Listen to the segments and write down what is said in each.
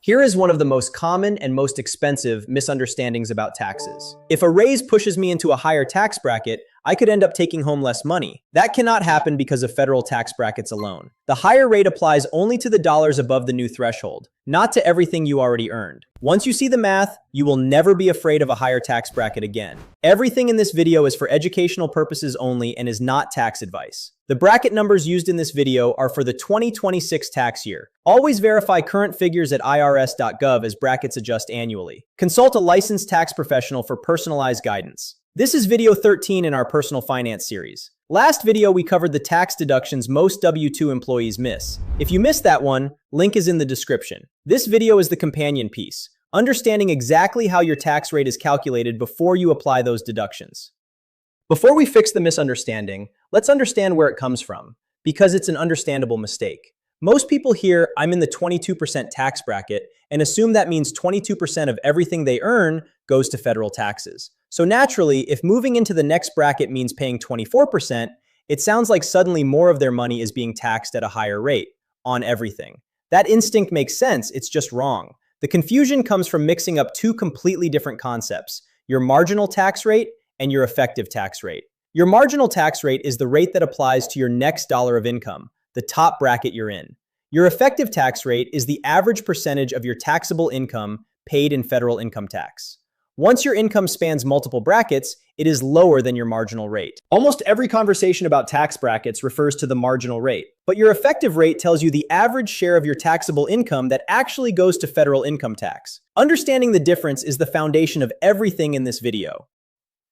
Here is one of the most common and most expensive misunderstandings about taxes. If a raise pushes me into a higher tax bracket, I could end up taking home less money. That cannot happen because of federal tax brackets alone. The higher rate applies only to the dollars above the new threshold, not to everything you already earned. Once you see the math, you will never be afraid of a higher tax bracket again. Everything in this video is for educational purposes only and is not tax advice. The bracket numbers used in this video are for the 2026 tax year. Always verify current figures at irs.gov as brackets adjust annually. Consult a licensed tax professional for personalized guidance. This is video 13 in our personal finance series. Last video, we covered the tax deductions most W-2 employees miss. If you missed that one, link is in the description. This video is the companion piece, understanding exactly how your tax rate is calculated before you apply those deductions. Before we fix the misunderstanding, let's understand where it comes from, because it's an understandable mistake. Most people hear, I'm in the 22% tax bracket, and assume that means 22% of everything they earn goes to federal taxes. So naturally, if moving into the next bracket means paying 24%, it sounds like suddenly more of their money is being taxed at a higher rate on everything. That instinct makes sense, it's just wrong. The confusion comes from mixing up two completely different concepts, your marginal tax rate and your effective tax rate. Your marginal tax rate is the rate that applies to your next dollar of income, the top bracket you're in. Your effective tax rate is the average percentage of your taxable income paid in federal income tax. Once your income spans multiple brackets, it is lower than your marginal rate. Almost every conversation about tax brackets refers to the marginal rate, but your effective rate tells you the average share of your taxable income that actually goes to federal income tax. Understanding the difference is the foundation of everything in this video.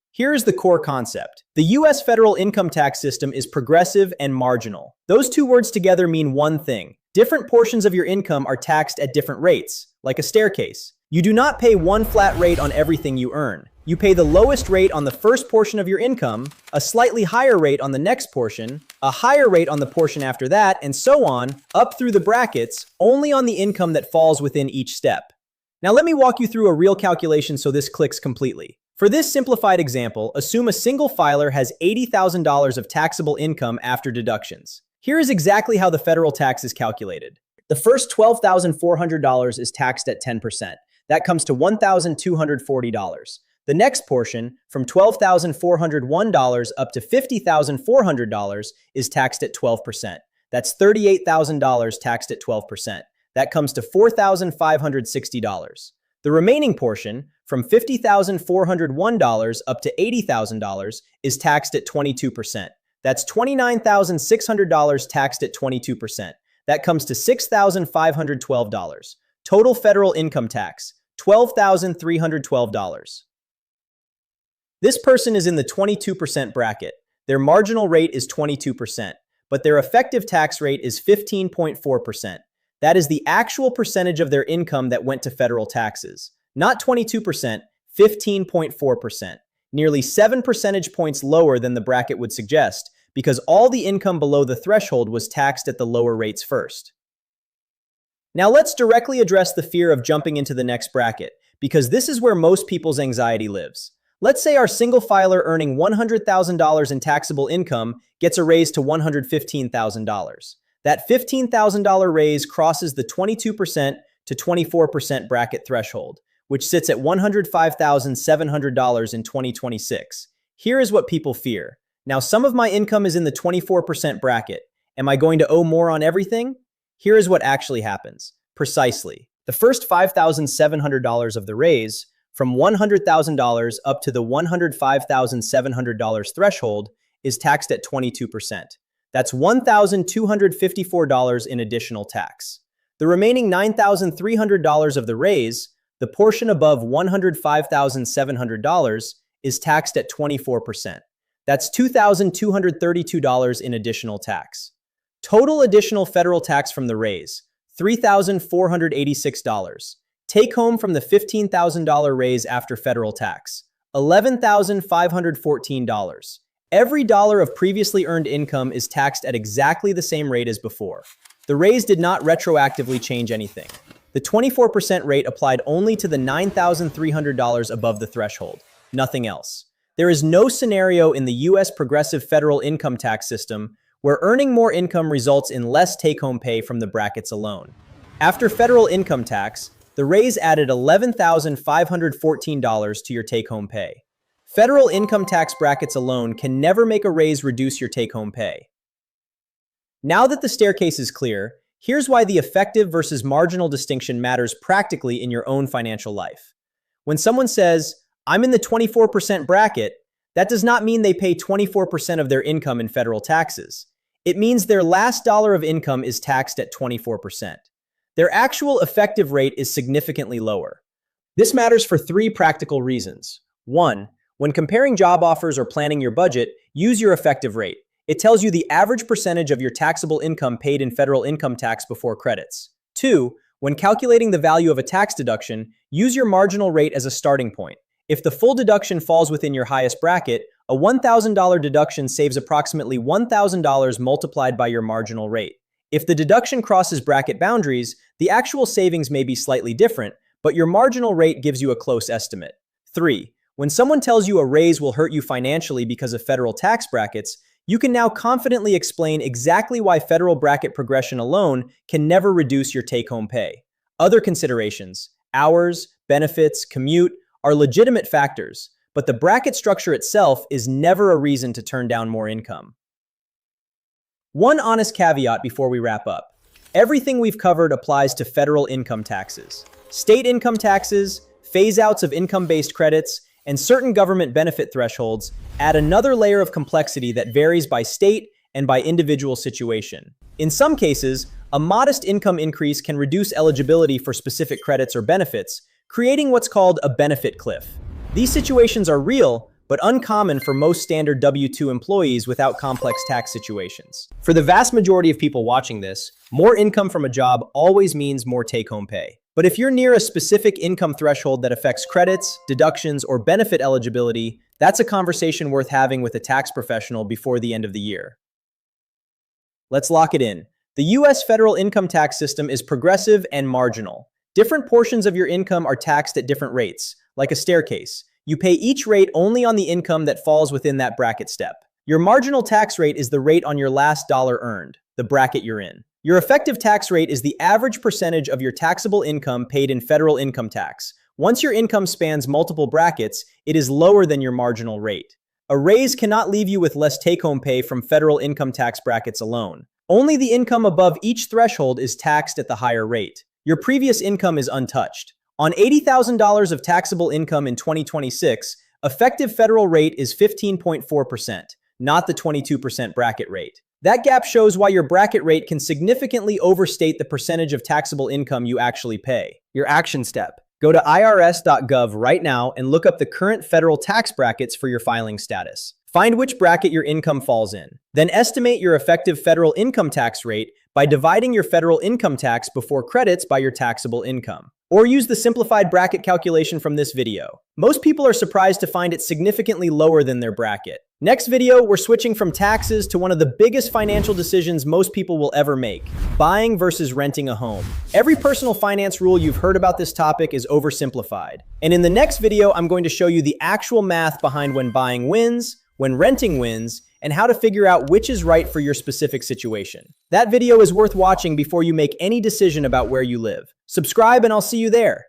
Here is the core concept. The U.S. federal income tax system is progressive and marginal. Those two words together mean one thing. Different portions of your income are taxed at different rates, like a staircase. You do not pay one flat rate on everything you earn. You pay the lowest rate on the first portion of your income, a slightly higher rate on the next portion, a higher rate on the portion after that, and so on, up through the brackets, only on the income that falls within each step. Now let me walk you through a real calculation so this clicks completely. For this simplified example, assume a single filer has $80,000 of taxable income after deductions. Here is exactly how the federal tax is calculated. The first $12,400 is taxed at 10%. That comes to $1,240. The next portion, from $12,401 up to $50,400, is taxed at 12%. That's $38,000 taxed at 12%. That comes to $4,560. The remaining portion, from $50,401 up to $80,000, is taxed at 22%. That's $29,600 taxed at 22%. That comes to $6,512. Total federal income tax, $12,312. This person is in the 22% bracket. Their marginal rate is 22%, but their effective tax rate is 15.4%. That is the actual percentage of their income that went to federal taxes. Not 22%, 15.4%. Nearly 7 percentage points lower than the bracket would suggest, because all the income below the threshold was taxed at the lower rates first. Now let's directly address the fear of jumping into the next bracket, because this is where most people's anxiety lives. Let's say our single filer earning $100,000 in taxable income gets a raise to $115,000. That $15,000 raise crosses the 22% to 24% bracket threshold, which sits at $105,700 in 2026. Here is what people fear. Now, some of my income is in the 24% bracket. Am I going to owe more on everything? Here is what actually happens. Precisely. The first $5,700 of the raise, from $100,000 up to the $105,700 threshold, is taxed at 22%. That's $1,254 in additional tax. The remaining $9,300 of the raise, the portion above $105,700, is taxed at 24%. That's $2,232 in additional tax. Total additional federal tax from the raise, $3,486. Take home from the $15,000 raise after federal tax, $11,514. Every dollar of previously earned income is taxed at exactly the same rate as before. The raise did not retroactively change anything. The 24% rate applied only to the $9,300 above the threshold, nothing else. There is no scenario in the U.S. progressive federal income tax system where earning more income results in less take-home pay from the brackets alone. After federal income tax, The raise added $11,514 to your take-home pay. Federal income tax brackets alone can never make a raise reduce your take-home pay. Now that the staircase is clear, here's why the effective versus marginal distinction matters practically in your own financial life. When someone says, "I'm in the 24% bracket," that does not mean they pay 24% of their income in federal taxes. It means their last dollar of income is taxed at 24%. Their actual effective rate is significantly lower. This matters for three practical reasons. 1. When comparing job offers or planning your budget, use your effective rate. It tells you the average percentage of your taxable income paid in federal income tax before credits. 2. When calculating the value of a tax deduction, use your marginal rate as a starting point. If the full deduction falls within your highest bracket, a $1,000 deduction saves approximately $1,000 multiplied by your marginal rate. If the deduction crosses bracket boundaries, the actual savings may be slightly different, but your marginal rate gives you a close estimate. 3. When someone tells you a raise will hurt you financially because of federal tax brackets, you can now confidently explain exactly why federal bracket progression alone can never reduce your take-home pay. Other considerations, hours, benefits, commute, are legitimate factors, but the bracket structure itself is never a reason to turn down more income. One honest caveat before we wrap up. Everything we've covered applies to federal income taxes. State income taxes, phase-outs of income-based credits, and certain government benefit thresholds add another layer of complexity that varies by state and by individual situation. In some cases, a modest income increase can reduce eligibility for specific credits or benefits, creating what's called a benefit cliff. These situations are real, but uncommon for most standard W-2 employees without complex tax situations. For the vast majority of people watching this, more income from a job always means more take-home pay. But if you're near a specific income threshold that affects credits, deductions, or benefit eligibility, that's a conversation worth having with a tax professional before the end of the year. Let's lock it in. The U.S. federal income tax system is progressive and marginal. Different portions of your income are taxed at different rates, like a staircase. You pay each rate only on the income that falls within that bracket step. Your marginal tax rate is the rate on your last dollar earned, the bracket you're in. Your effective tax rate is the average percentage of your taxable income paid in federal income tax. Once your income spans multiple brackets, it is lower than your marginal rate. A raise cannot leave you with less take-home pay from federal income tax brackets alone. Only the income above each threshold is taxed at the higher rate. Your previous income is untouched. On $80,000 of taxable income in 2026, effective federal rate is 15.4%, not the 22% bracket rate. That gap shows why your bracket rate can significantly overstate the percentage of taxable income you actually pay. Your action step. Go to irs.gov right now and look up the current federal tax brackets for your filing status. Find which bracket your income falls in. Then estimate your effective federal income tax rate by dividing your federal income tax before credits by your taxable income. Or use the simplified bracket calculation from this video. Most people are surprised to find it significantly lower than their bracket. Next video, we're switching from taxes to one of the biggest financial decisions most people will ever make: buying versus renting a home. Every personal finance rule you've heard about this topic is oversimplified. And in the next video, I'm going to show you the actual math behind when buying wins, when renting wins, and how to figure out which is right for your specific situation. That video is worth watching before you make any decision about where you live. Subscribe and I'll see you there.